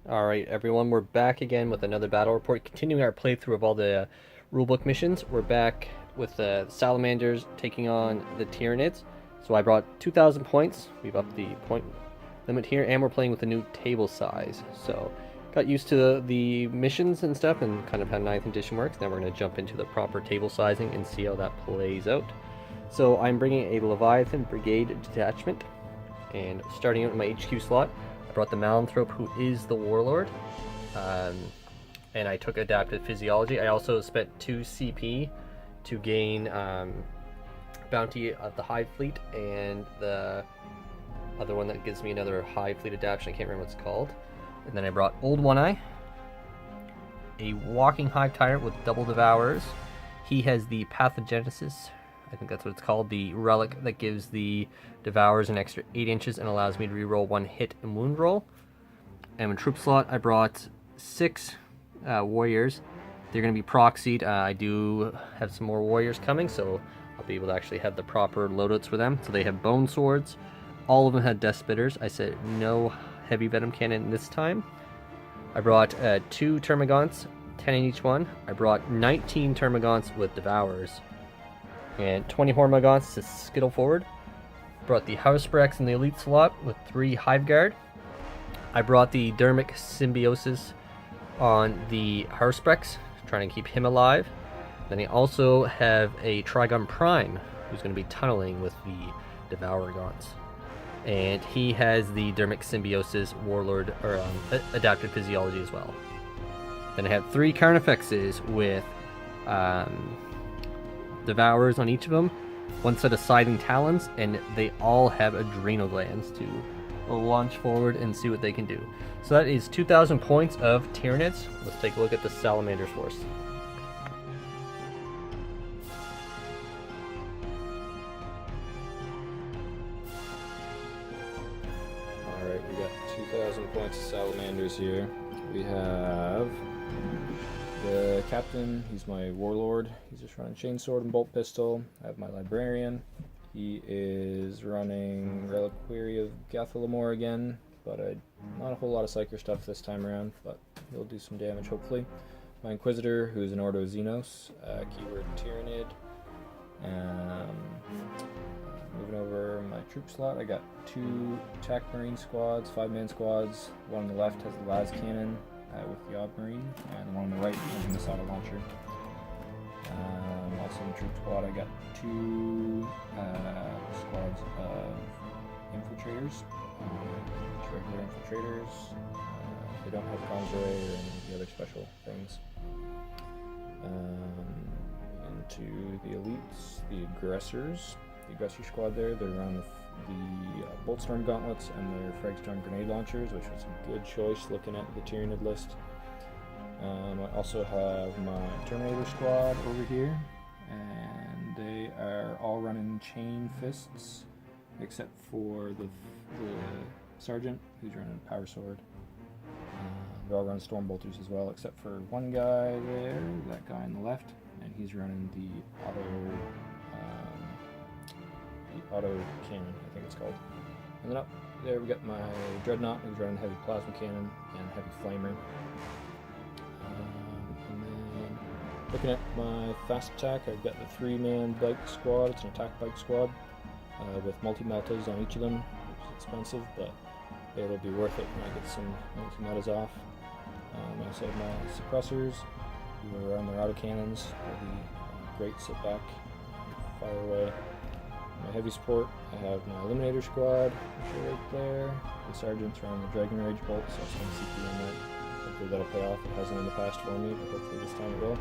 Alright, everyone, we're back again with another battle report, continuing our playthrough of all the rulebook missions. We're back with the Salamanders taking on the Tyranids. So I brought 2,000 points. We've upped the point limit here, and we're playing with a new table size. So got used to the missions and stuff and kind of how 9th edition works. Now we're going to jump into the proper table sizing and see how that plays out. So I'm bringing a Leviathan Brigade detachment, and starting out in my HQ slot, I brought the Malanthrope, who is the Warlord, and I took Adapted Physiology. I also spent 2 CP to gain Bounty of the Hive Fleet, and the other one that gives me another Hive Fleet adaptation. I can't remember what it's called. And then I brought Old One Eye, a Walking Hive Tyrant with double Devourers. He has the Pathogenesis, I think that's what it's called, the relic that gives the Devourers an extra 8 inches and allows me to reroll 1 hit and wound roll. And in troop slot, I brought 6 warriors. They're going to be proxied. I do have some more warriors coming, so I'll be able to actually have the proper loadouts for them. So they have bone swords. All of them had death spitters. I said no heavy venom cannon this time. I brought 2 termagants, 10 in each one. I brought 19 termagants with Devourers and 20 hormagants to skittle forward. Brought the Housebrex in the elite slot with 3 Hive Guard. I brought the Dermic Symbiosis on the Housebrex, trying to keep him alive. Then I also have a Trigon Prime, who's going to be tunneling with the Devouragants. And he has the Dermic Symbiosis Warlord, or Adapted Physiology as well. Then I have 3 Carnifexes with Devourers on each of them, 1 set of Scything Talons, and they all have Adrenal Glands to launch forward and see what they can do. So that is 2,000 points of Tyranids. Let's take a look at the Salamanders force. Alright, we got 2,000 points of Salamanders here. We have the captain, he's my warlord. He's just running chainsword and bolt pistol. I have my librarian. He is running Reliquary of Gathalamor again, but not a whole lot of Psyker stuff this time around, but he'll do some damage hopefully. My Inquisitor, who's an Ordo Xenos, keyword Tyranid. Moving over my troop slot, I got 2 attack marine squads, 5-man squads. One on the left has the las cannon with the Ob Marine, and the one on the right has the missile launcher. Also in the troop squad, I got 2 squads of infiltrators, regular infiltrators. They don't have Conjurer or any of the other special things. Into the elites, the aggressors. The aggressor squad there, they're around the Boltstorm gauntlets and their Fragstorm grenade launchers, which was a good choice looking at the Tyranid list. I also have my Terminator squad over here, and they are all running chain fists, except for the sergeant, who's running a power sword. They're all running storm bolters as well, except for one guy there, that guy on the left, and he's running the auto cannon, I think it's called. And then up there we got my Dreadnought, who's running heavy plasma cannon and heavy flamer. And then looking at my fast attack, I've got the 3-man bike squad. It's an attack bike squad with multi-meltas on each of them, which is expensive, but it'll be worth it when I get some multi-metas off. I also have my suppressors, who are on their autocannons. They'll be great, sit back, fire away. My heavy support, I have my Eliminator squad, which are right there. The sergeant's running the Dragon Rage bolt, so I'll spend CP on that. Hopefully that'll pay off. It hasn't in the past for me, but hopefully this time it will.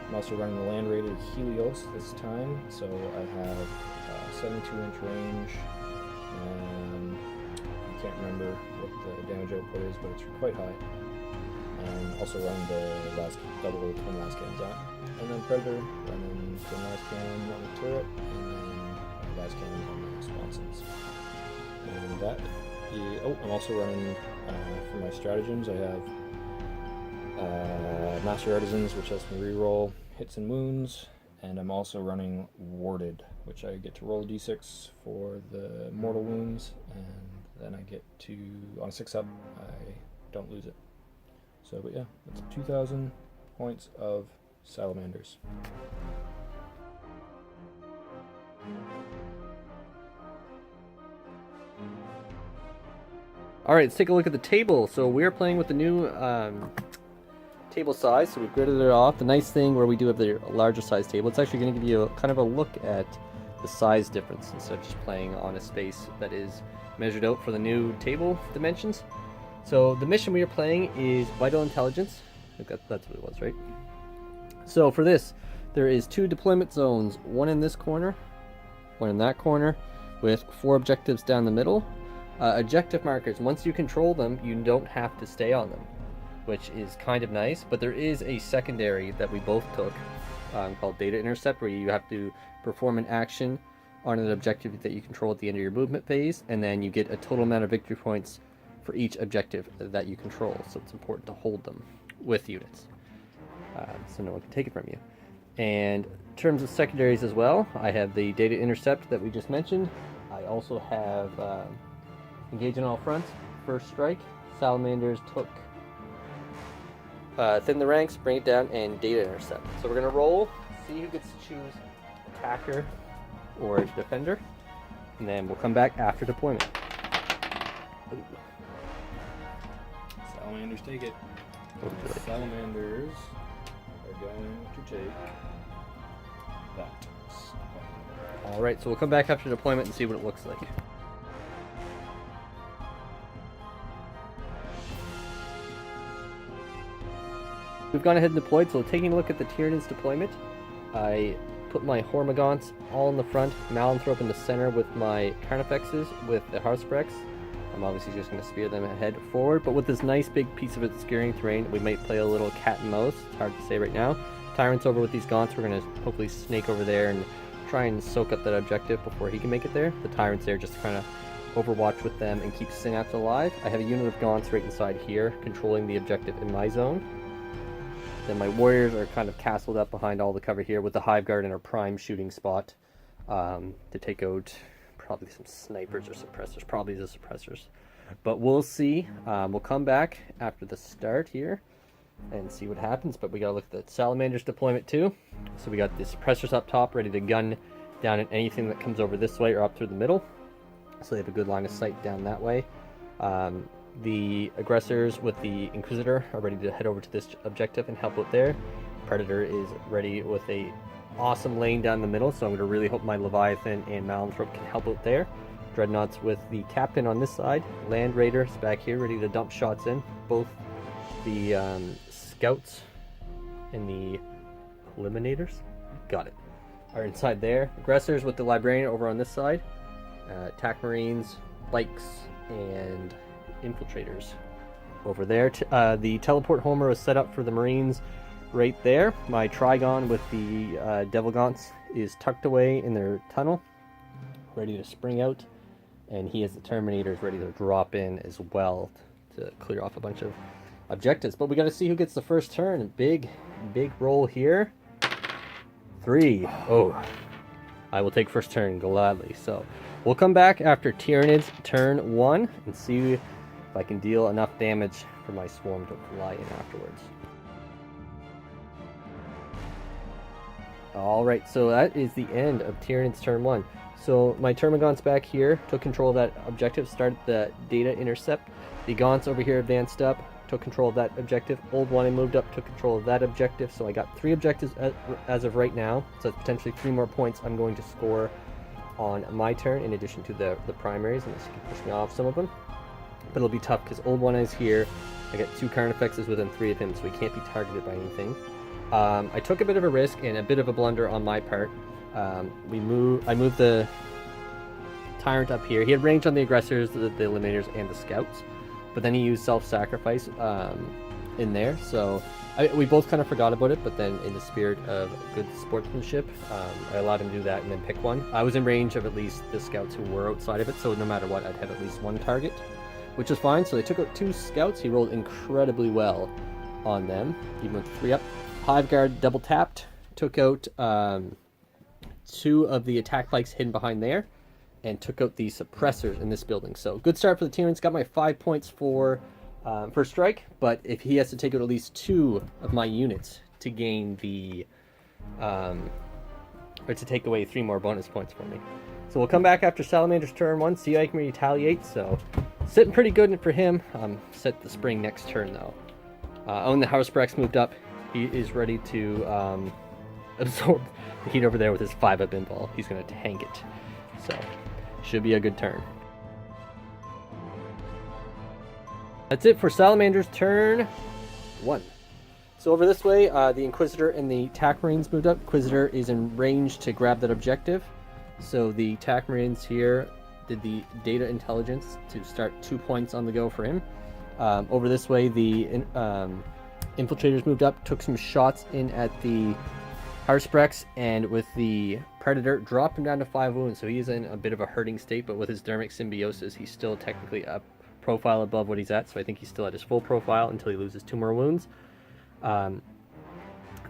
I'm also running the Land Raider Helios this time, so I have 72-inch range. I can't remember what the damage output is, but it's quite high. Also running the double twin las cannons on. And then Predator running twin las cannon on the turret, and then las cannons on the sponsons. And that, I'm also running, for my stratagems, I have Master Artisans, which lets me reroll hits and wounds, and I'm also running Warded, which I get to roll a d6 for the mortal wounds, and then I get to, on a 6-up, I don't lose it. So, but yeah, that's 2,000 points of Salamanders. Alright, let's take a look at the table. So we're playing with the new table size, so we've gridded it off. The nice thing where we do have the larger size table, it's actually going to give you kind of a look at the size difference instead of just playing on a space that is measured out for the new table dimensions. So the mission we are playing is Vital Intelligence. I think that's what it was, right? So for this, there is 2 deployment zones, one in this corner, one in that corner, with 4 objectives down the middle. Objective markers, once you control them, you don't have to stay on them, which is kind of nice, but there is a secondary that we both took called Data Intercept, where you have to perform an action on an objective that you control at the end of your movement phase, and then you get a total amount of victory points for each objective that you control, so it's important to hold them with units, so no one can take it from you. And in terms of secondaries as well, I have the Data Intercept that we just mentioned. I also have Engage on all fronts, First Strike. Salamanders took Thin the Ranks, Bring It Down, and Data Intercept. So we're going to roll, see who gets to choose attacker or defender, and then we'll come back after deployment. Ooh. Salamanders take it. Salamanders are going to take that. Alright, so we'll come back after deployment and see what it looks like. We've gone ahead and deployed, so taking a look at the Tyranids deployment, I put my Hormagaunts all in the front, Malanthrope in the center with my Carnifexes with the Harsprex. I'm obviously just going to spear them ahead forward, but with this nice big piece of obscuring terrain, we might play a little cat and mouse. It's hard to say right now. Tyrant's over with these Gaunts. We're going to hopefully snake over there and try and soak up that objective before he can make it there. The Tyrant's there just to kind of overwatch with them and keep Synapse alive. I have a unit of Gaunts right inside here, controlling the objective in my zone. Then my warriors are kind of castled up behind all the cover here with the Hive Guard in our prime shooting spot to take out probably some snipers or suppressors, probably the suppressors. But we'll see. We'll come back after the start here and see what happens. But we gotta look at the Salamanders deployment too. So we got the suppressors up top ready to gun down at anything that comes over this way or up through the middle. So they have a good line of sight down that way. The aggressors with the Inquisitor are ready to head over to this objective and help out there. Predator is ready with a awesome lane down the middle, so I'm going to really hope my Leviathan and Malanthrope can help out there. Dreadnoughts with the Captain on this side. Land Raiders back here ready to dump shots in. Both the Scouts and the Eliminators, got it, are inside there. Aggressors with the Librarian over on this side. Attack Marines, Bikes, and Infiltrators over there. The Teleport Homer is set up for the Marines right there. My Trigon with the Devil Gaunts is tucked away in their tunnel, ready to spring out, and he has the Terminators ready to drop in as well to clear off a bunch of objectives. But we got to see who gets the first turn. Big roll here. 3. Oh, I will take first turn gladly. So we'll come back after Tyranids turn 1 and see if I can deal enough damage for my swarm to fly in afterwards. Alright, so that is the end of Tyranids turn 1. So my Termagant's back here, took control of that objective, started the Data Intercept. The Gaunts over here advanced up, took control of that objective. Old One I moved up, took control of that objective. So I got 3 objectives as of right now. So potentially 3 more points I'm going to score on my turn, in addition to the primaries, unless you can push me off some of them. But it'll be tough because Old One is here. I got 2 Carnifexes within 3 of him, so he can't be targeted by anything. I took a bit of a risk and a bit of a blunder on my part. I moved the Tyrant up here. He had range on the aggressors, the Eliminators, and the Scouts, but then he used self-sacrifice in there. So we both kind of forgot about it, but then in the spirit of good sportsmanship, I allowed him to do that and then pick one. I was in range of at least the Scouts who were outside of it, so no matter what, I'd have at least 1 target, which is fine. So they took out 2 Scouts. He rolled incredibly well on them, even with 3 up. Hive Guard double tapped, took out 2 of the attack bikes hidden behind there, and took out the suppressors in this building. So good start for the Tyranids. Got my 5 points for for strike, but if he has to take out at least 2 of my units to gain the, or to take away 3 more bonus points from me. So we'll come back after Salamanders turn 1, see how I can retaliate. So sitting pretty good for him. Set the spring next turn though. Owen the Hausprex moved up. He is ready to absorb the heat over there with his 5-up pinball. He's going to tank it. So should be a good turn. That's it for Salamanders turn 1. So over this way, the Inquisitor and the TAC Marines moved up. Inquisitor is in range to grab that objective. So the TAC Marines here did the data intelligence to start 2 points on the go for him. Over this way, the Infiltrators moved up, took some shots in at the Hausprex, and with the Predator, dropped him down to 5 wounds. So he is in a bit of a hurting state, but with his Dermic Symbiosis, he's still technically up profile above what he's at, so I think he's still at his full profile until he loses 2 more wounds.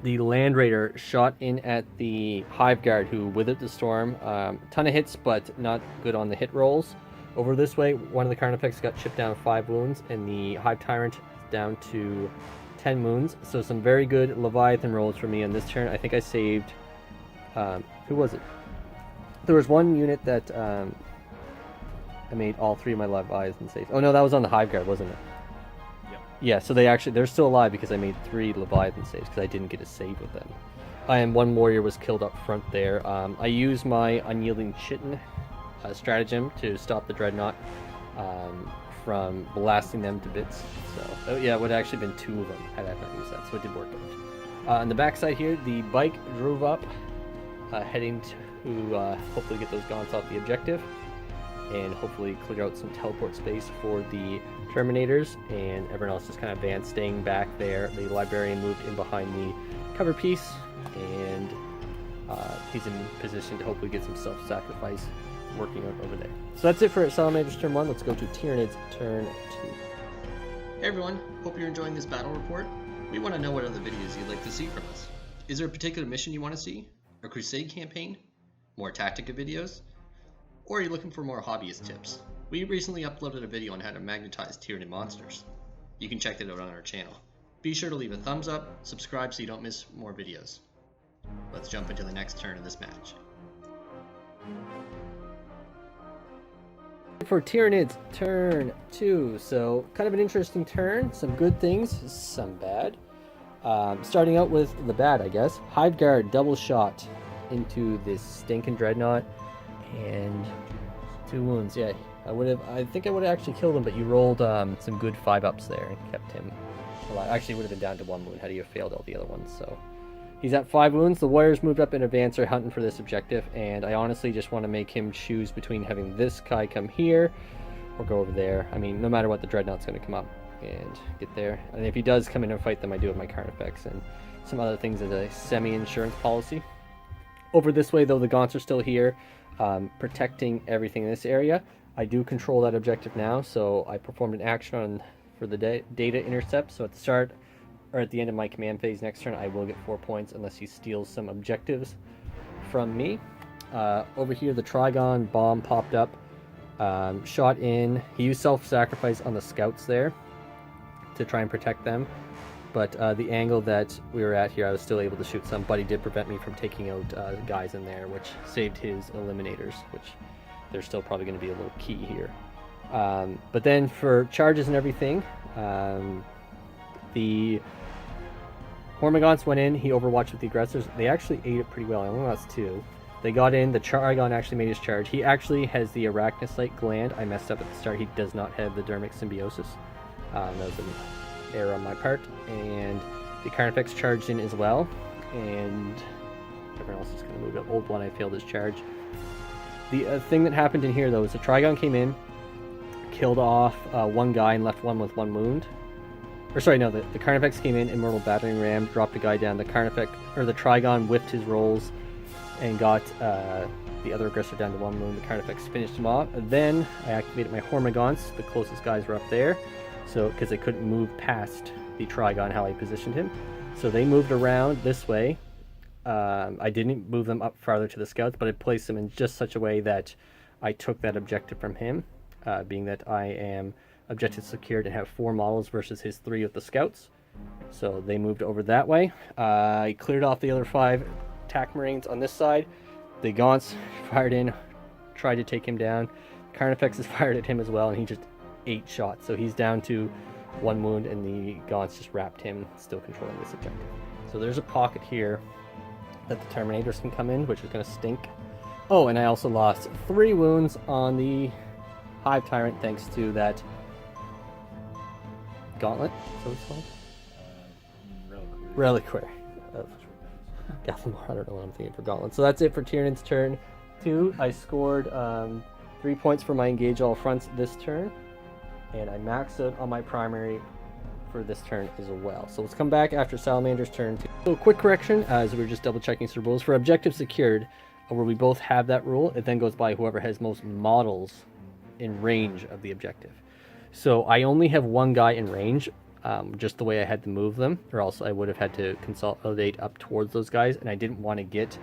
The Land Raider shot in at the Hive Guard, who withered the storm. Ton of hits, but not good on the hit rolls. Over this way, one of the Carnifex got chipped down 5 wounds, and the Hive Tyrant down to 10 wounds. So some very good Leviathan rolls for me on this turn. I think I saved... who was it? There was one unit that... I made all 3 of my Leviathan saves. Oh no, that was on the Hive Guard, wasn't it? Yep. Yeah, so they're still alive because I made 3 Leviathan saves because I didn't get a save with them. And one warrior was killed up front there. I used my Unyielding Chitin stratagem to stop the Dreadnought from blasting them to bits. So, yeah, it would have actually been 2 of them had I not used that, so it did work out. On the backside here, the bike drove up, heading to hopefully get those gaunts off the objective, and hopefully clear out some teleport space for the Terminators, and everyone else just kind of advanced, staying back there. The Librarian moved in behind the cover piece, and he's in position to hopefully get some self-sacrifice working out over there. So that's it for Salamanders turn 1. Let's go to Tyranids turn 2. Hey everyone, hope you're enjoying this battle report. We want to know what other videos you'd like to see from us. Is there a particular mission you want to see? A crusade campaign? More Tactica videos? Or are you looking for more hobbyist tips? We recently uploaded a video on how to magnetize Tyranid monsters. You can check that out on our channel. Be sure to leave a thumbs up, subscribe so you don't miss more videos. Let's jump into the next turn of this match. For Tyranids turn 2, so kind of an interesting turn, some good things, some bad. Starting out with the bad, I guess. Hive Guard double shot into this stinking Dreadnought, and 2 wounds. Yeah, I think I would have actually killed him, but you rolled some good 5-ups there and kept him alive. Actually, would have been down to 1 wound had you failed all the other ones. So he's at 5 wounds. The Warriors moved up in advance, are hunting for this objective, and I honestly just want to make him choose between having this guy come here or go over there. I mean, no matter what, the Dreadnought's going to come up and get there. And if he does come in and fight them, I do have my Carnifex and some other things as a semi-insurance policy. Over this way, though, the Gaunts are still here, protecting everything in this area. I do control that objective now, so I performed an action for the data intercept. So at the start or at the end of my command phase next turn, I will get 4 points unless he steals some objectives from me. Over here, the Trigon bomb popped up, shot in. He used self-sacrifice on the scouts there to try and protect them. But the angle that we were at here, I was still able to shoot some, but he did prevent me from taking out guys in there, which saved his eliminators, which they're still probably going to be a little key here. But then for charges and everything, the Hormagaunts went in, he overwatched with the aggressors. They actually ate it pretty well. I only lost 2. They got in, the Trigon actually made his charge. He actually has the Arachnocyte gland. I messed up at the start. He does not have the Dermic Symbiosis. That was an error on my part. And the Carnifex charged in as well. And everyone else is going to move up. Old Blood, I failed his charge. The thing that happened in here, though, is the Trigon came in, killed off 1 guy and left 1 with 1 wound. Or sorry, no, the Carnifex came in, Immortal Battering Ram, dropped a guy down. The Carnifex, or the Trigon whiffed his rolls and got the other aggressor down to 1 wound. The Carnifex finished him off. And then I activated my Hormagaunts. The closest guys were up there, so because they couldn't move past the Trigon, how I positioned him. So they moved around this way. I didn't move them up farther to the scouts, but I placed them in just such a way that I took that objective from him, being that I am objectives secured and have 4 models versus his 3 with the scouts. So they moved over that way. I cleared off the other 5 attack marines on this side. The Gaunts fired in, tried to take him down. Carnifex has fired at him as well, and he just 8 shots. So he's down to 1 wound, and the Gaunts just wrapped him, still controlling this objective. So there's a pocket here that the Terminators can come in, which is going to stink. Oh, and I also lost 3 wounds on the Hive Tyrant thanks to that Gauntlet. So it's called Reliquary of Gathamar. I don't know what I'm thinking for Gauntlet. So that's it for Tyranids turn 2. I scored 3 points for my engage all fronts this turn, and I maxed out on my primary for this turn as well. So let's come back after Salamanders turn 2. So quick correction, as we were just double checking some rules. For objective secured, where we both have that rule, it then goes by whoever has most models in range of the objective. So I only have 1 guy in range, just the way I had to move them, or else I would have had to consolidate up towards those guys, and I didn't want to get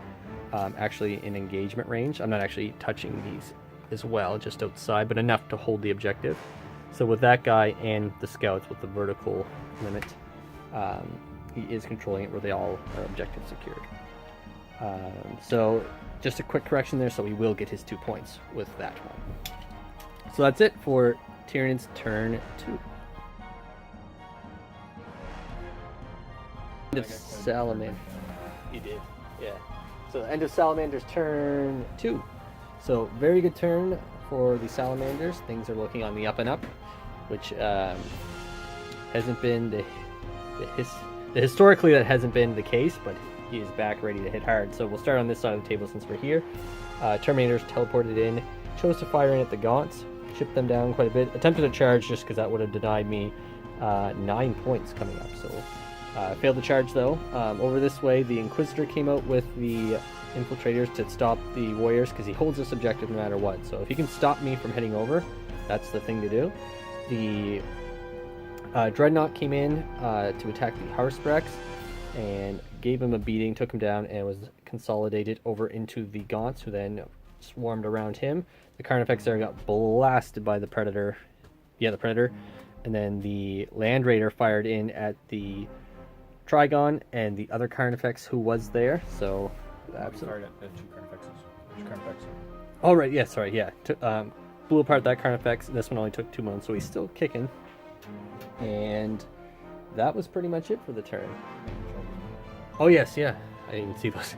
actually in engagement range. I'm not actually touching these as well, just outside, but enough to hold the objective. So with that guy and the scouts with the vertical limit, he is controlling it where they all are objective secured. So just a quick correction there, so he will get his 2 points with that one. So that's it for Tyranids turn 2. End of Salamander. He did, yeah. So end of Salamanders turn 2. So very good turn for the Salamanders. Things are looking on the up and up, which hasn't been historically that hasn't been the case, but he is back ready to hit hard. So we'll start on this side of the table since we're here. Terminators teleported in, chose to fire in at the Gaunts, chipped them down quite a bit, attempted a charge just because that would have denied me 9 points coming up. So failed the charge though. Over this way, the Inquisitor came out with the Infiltrators to stop the Warriors because he holds this objective no matter what. So if he can stop me from heading over, that's the thing to do. The Dreadnought came in to attack the Harsprex and gave him a beating, took him down, and was consolidated over into the Gaunts, who then swarmed around him. The Carnifex there got blasted by the Predator. Yeah, the Predator. And then the Land Raider fired in at the Trigon and the other Carnifex who was there. So, absolutely. Fired at 2 Carnifexes. Which Carnifex? Oh, right, yeah, sorry, yeah. Blew apart that Carnifex, and this one only took 2 wounds, so he's still kicking. And that was pretty much it for the turn. Oh, yes, yeah. I didn't even see those.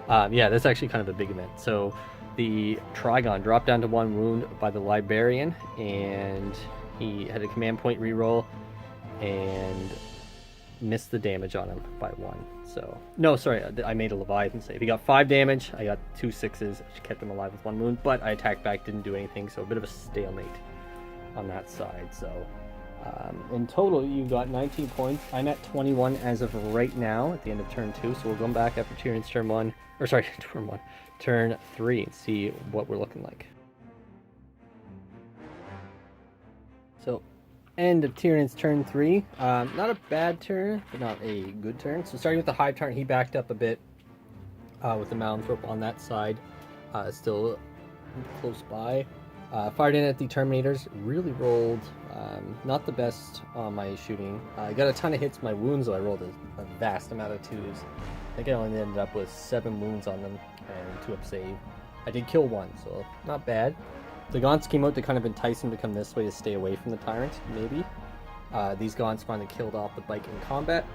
Yeah, that's actually kind of a big event. So the Trigon dropped down to 1 wound by the Librarian, and he had a command point reroll and missed the damage on him by 1. So, no, sorry, I made a Leviathan save. He got 5 damage, I got 2 6s, which kept him alive with 1 wound, but I attacked back, didn't do anything, so a bit of a stalemate on that side. So in total, you got 19 points. I'm at 21 as of right now at the end of turn 2, so we'll go back after Tyranids turn 1, or sorry, turn 3, and see what we're looking like. So, end of Tyranids turn 3. Not a bad turn, but not a good turn. So starting with the Hive turn, he backed up a bit with the Mountain Rope on that side, still close by. Fired in at the Terminators, really rolled not the best on my shooting. I got a ton of hits. My wounds, though, I rolled a vast amount of 2s. I think I only ended up with 7 wounds on them and 2 up save. I did kill 1, so not bad. The Gaunts came out to kind of entice him to come this way to stay away from the Tyrant, maybe. These Gaunts finally killed off the bike in combat.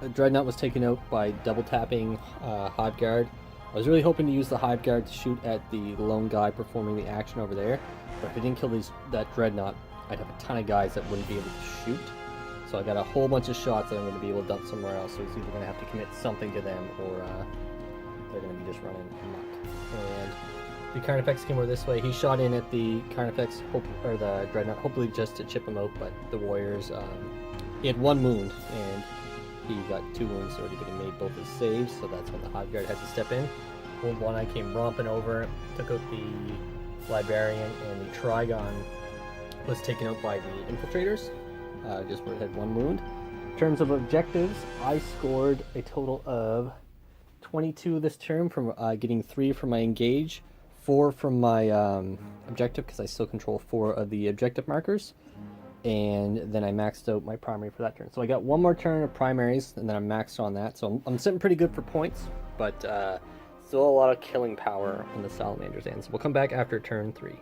The Dreadnought was taken out by double tapping Hive Guard. I was really hoping to use the Hive Guard to shoot at the lone guy performing the action over there, but if I didn't kill that Dreadnought, I'd have a ton of guys that wouldn't be able to shoot. So I got a whole bunch of shots that I'm going to be able to dump somewhere else, so he's either going to have to commit something to them, or they're going to be just running amok. And the Carnifex came over this way. He shot in at the Carnifex, or the Dreadnought, hopefully just to chip him out, but the Warriors, he had 1 wound, and he got 2 wounds already, but he made both his saves, so that's when the Hive Guard had to step in. Wound 1, I came romping over, took out the Librarian, and the Trigon was taken out by the Infiltrators, just where it had 1 wound. In terms of objectives, I scored a total of 22 this turn from getting 3 from my engage, 4 from my objective, because I still control 4 of the objective markers. and then I maxed out my primary for that turn. So I got one more turn of primaries, and then I'm maxed on that. So I'm sitting pretty good for points, but still a lot of killing power on the Salamanders end. So we'll come back after turn 3.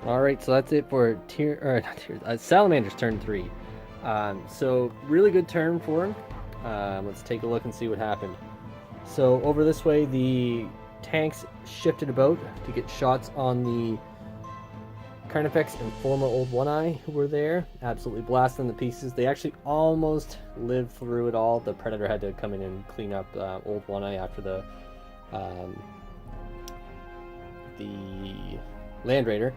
Alright, so that's it for Salamanders turn 3. So really good turn for him. Let's take a look and see what happened. So over this way, the tanks shifted about to get shots on the Carnifex and former Old One Eye who were there, absolutely blasting the pieces. They actually almost lived through it all. The Predator had to come in and clean up Old One Eye after the Land Raider.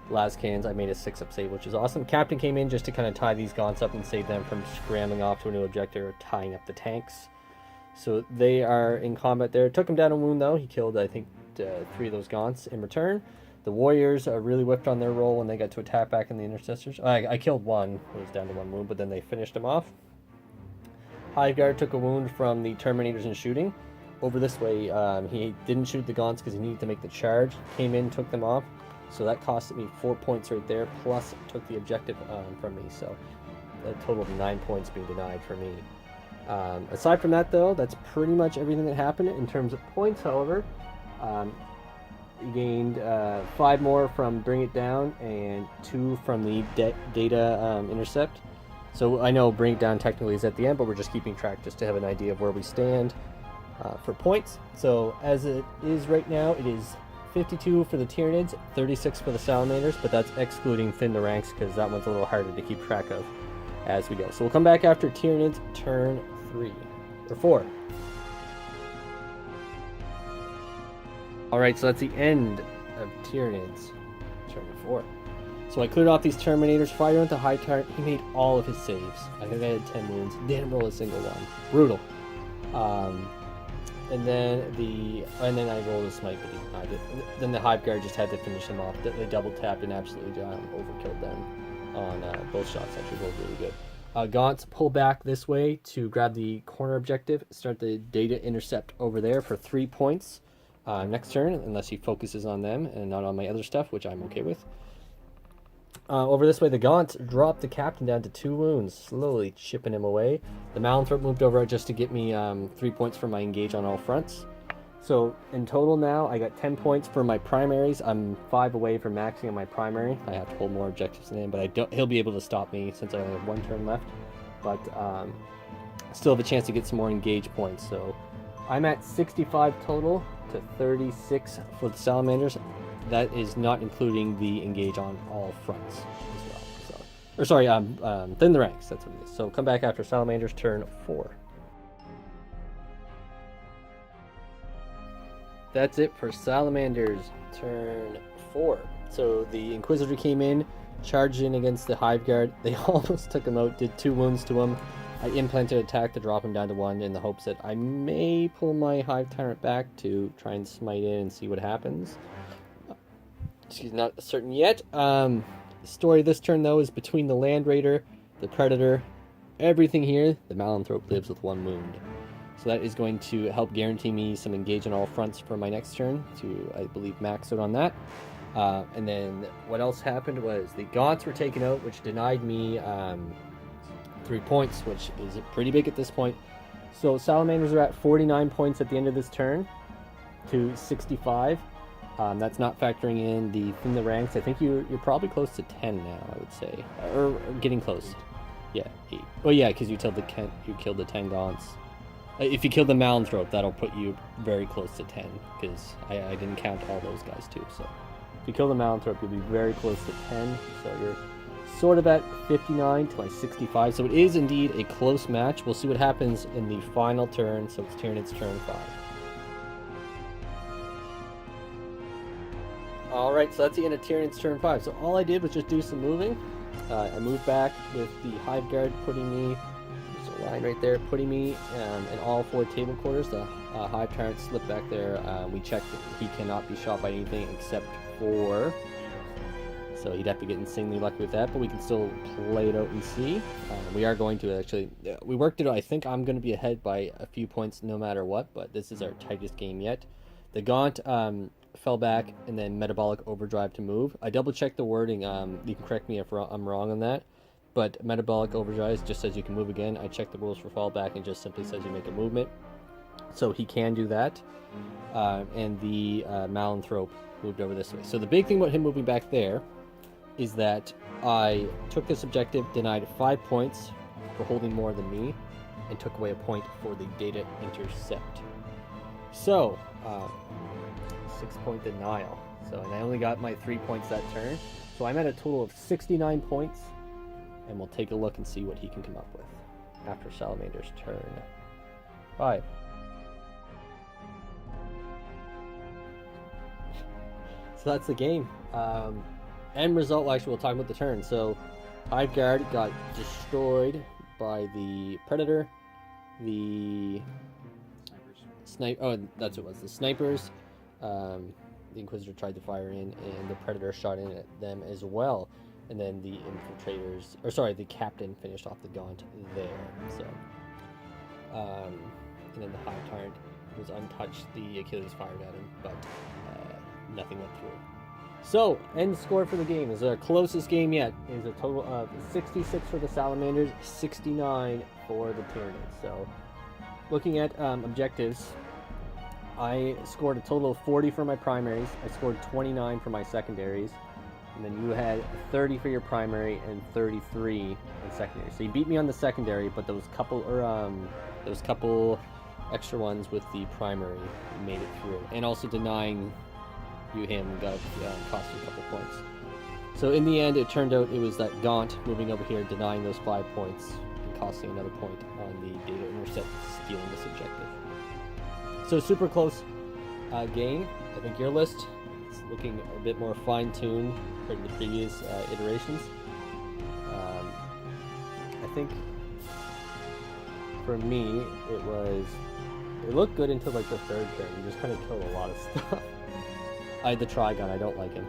Last cans, I made a 6-up save, which is awesome. Captain came in just to kind of tie these gaunts up and save them from scrambling off to a new objective or tying up the tanks. So they are in combat there. Took him down a wound though. He killed, I think, 3 of those gaunts in return. The Warriors really whipped on their roll when they got to attack back in the Intercessors. I killed one, who was down to 1 wound, but then they finished him off. Hive Guard took a wound from the Terminators in shooting. Over this way, he didn't shoot the gaunts because he needed to make the charge. Came in, took them off. So that costed me 4 points right there, plus took the objective from me. So a total of 9 points being denied for me. Aside from that, though, that's pretty much everything that happened in terms of points. However, you gained 5 more from Bring It Down and 2 from the Data Intercept. So I know Bring It Down technically is at the end, but we're just keeping track just to have an idea of where we stand for points. So as it is right now, it is 52 for the Tyranids, 36 for the Salamanders, but that's excluding Thin the Ranks because that one's a little harder to keep track of as we go. So we'll come back after Tyranids turn 3 or 4. Alright, so that's the end of Tyranids turn 4. So I cleared off these Terminators, fired into High Tyrant. He made all of his saves. I think I had 10 wounds. Didn't roll a single one. Brutal. And then I rolled a smite, but he denied it. Then the Hive Guard just had to finish them off. They double tapped and absolutely overkilled them on both shots. Actually rolled really good. Gaunts pull back this way to grab the corner objective. Start the Data Intercept over there for 3 points next turn, unless he focuses on them and not on my other stuff, which I'm okay with. Over this way, the Gaunts dropped the Captain down to 2 wounds, slowly chipping him away. The Malanthrop moved over just to get me 3 points for my engage on all fronts. So in total now, I got 10 points for my primaries. I'm 5 away from maxing on my primary. I have to hold more objectives in him, but he'll be able to stop me since I only have 1 turn left. But still have a chance to get some more engage points. So I'm at 65 total to 36 for the Salamanders. That is not including the engage on all fronts as well. So, or sorry, Thin the Ranks, that's what it is. So come back after Salamanders turn 4. That's it for Salamanders turn 4. So the Inquisitor came in, charged in against the Hive Guard. They almost took him out, did 2 wounds to him. I implanted attack to drop him down to 1 in the hopes that I may pull my Hive Tyrant back to try and smite in and see what happens. She's not certain yet. The story this turn, though, is between the Land Raider, the Predator, everything here. The Malanthrop lives with 1 wound. So that is going to help guarantee me some engage on all fronts for my next turn to, I believe, max out on that. And then what else happened was the Gaunts were taken out, which denied me 3 points, which is pretty big at this point. So Salamanders are at 49 points at the end of this turn to 65. That's not factoring in the Thin the Ranks. I think you're probably close to 10 now, I would say. Or getting close. Yeah, 8. Oh yeah, because you killed the 10 Gaunts. If you kill the Malanthrop, that'll put you very close to 10, because I didn't count all those guys too. So if you kill the Malanthrop, you'll be very close to 10. So you're sort of at 59 to my 65. So it is indeed a close match. We'll see what happens in the final turn. So it's Tyranids turn 5. Alright, so that's the end of Tyranids turn 5. So all I did was just do some moving. I moved back with the Hive Guard, putting me, there's a line right there, putting me in all 4 table quarters. The Hive Tyrant slipped back there. We checked that he cannot be shot by anything except for, so he'd have to get insanely lucky with that, but we can still play it out and see. We are going to actually, we worked it out. I think I'm going to be ahead by a few points no matter what, but this is our tightest game yet. The Gaunt fell back, and then metabolic overdrive to move. I double checked the wording. You can correct me if I'm wrong on that, but metabolic overdrive just says you can move again. I checked the rules for fallback and just simply says you make a movement, so he can do that. And the Malanthrope moved over this way. So the big thing about him moving back there is that I took this objective, denied 5 points for holding more than me, and took away a point for the data intercept. So 6-point denial. So, and I only got my 3 points that turn. So I'm at a total of 69 points, and we'll take a look and see what he can come up with after Salamanders turn. 5. So that's the game. End result, well, actually, we'll talk about the turn. So Hive Guard got destroyed by the Predator, the that's what it was. The snipers, the Inquisitor tried to fire in, and the Predator shot in at them as well. And then the infiltrators, or sorry, the captain finished off the gaunt there. So, and then the Hive Tyrant was untouched. The Achilles fired at him, but nothing went through. So, end score for the game is our closest game yet. Is a total of 66 for the Salamanders, 69 for the Tyranids. So, looking at objectives, I scored a total of 40 for my primaries. I scored 29 for my secondaries. And then you had 30 for your primary and 33 in secondary. So you beat me on the secondary, but those couple extra ones with the primary made it through. And also denying you him cost you a couple points. So in the end, it turned out it was that Gaunt moving over here, denying those 5 points and costing another point on the data intercept, stealing this objective. So super close game. I think your list is looking a bit more fine-tuned compared to the previous iterations. I think for me, it looked good until like the third turn. You just kind of killed a lot of stuff. I had the Trigon. I don't like him.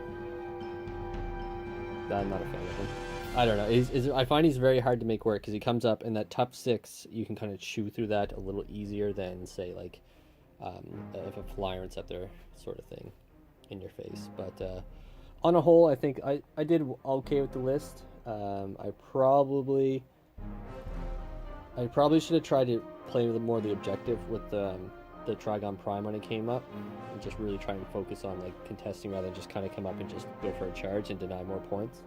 I'm not a fan of him. I don't know. I find he's very hard to make work because he comes up in that top 6. You can kind of chew through that a little easier than say like if a Flyer's up there sort of thing in your face. But on a whole, I think I did okay with the list. I probably should have tried to play with more of the objective with the Trigon Prime when it came up, and just really try and focus on like contesting rather than just kind of come up and just go for a charge and deny more points.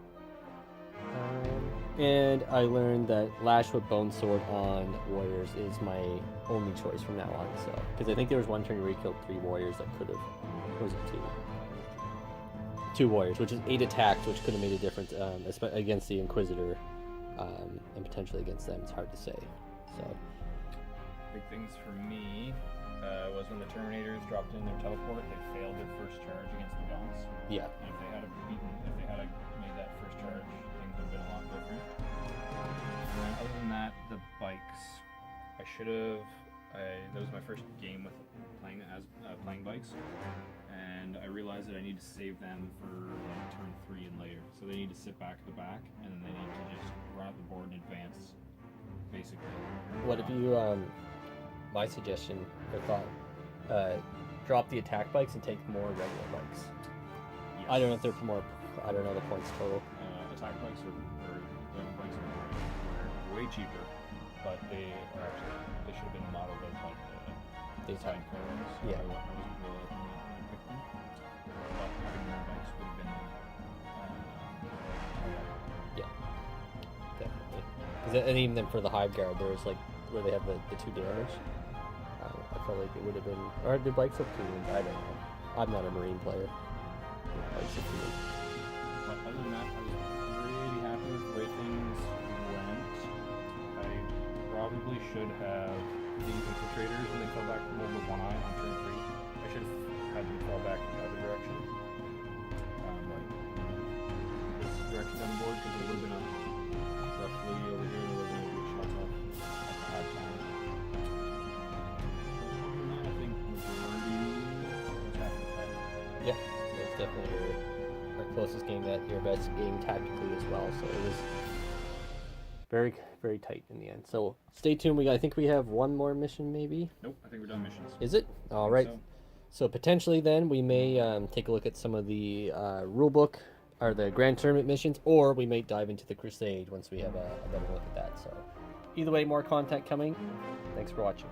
And I learned that Lash with Bone Sword on Warriors is my only choice from now on. So, because I think there was one turn where he killed 3 Warriors that could have, or was it 2? 2 Warriors, which is 8 attacks, which could have made a difference against the Inquisitor, and potentially against them. It's hard to say. So, big things for me was when the Terminators dropped in their teleport, they failed their first charge against the Gaunts. Yeah. And if they had made that first charge, things would have been a lot different. And then other than that, the bikes, that was my first game with playing bikes, and I realized that I need to save them for like turn 3 and later. So they need to sit back at the back, and then they need to just run up the board and advance, basically. What if you, my suggestion or thought, drop the attack bikes and take more regular bikes? Yes. I don't know if they're more, I don't know the points total. Attack bikes are way cheaper, but they should have been modeled as like the attack ones. Yeah. I wasn't really looking at when I picked them. But having more bikes would have been Yeah, definitely. And even then for the Hive Guard, there's like where they have the 2 damage. I felt like it would have been, or the bikes have 2 wounds. I don't know. I'm not a Marine player. Bikes have 2 wounds. But other than that, I was really happy with the way things went. I probably should have the infiltrators when they fell back from over 1 eye on turn 3. I should have had them fall back in the other direction. Like this direction on the board, because it would have been roughly over here, and it would have been able to get shots off at the high time. Other than that, I think majority was happy with that. Yeah, that's definitely our closest game, that your best game tactically as well. So it was very, very tight in the end. So stay tuned. I think we have one more mission, maybe. Nope, I think we're done missions. Is it? All right. So. So potentially then we may take a look at some of the rulebook or the Grand Tournament missions, or we may dive into the Crusade once we have a better look at that. So either way, more content coming. Thanks for watching.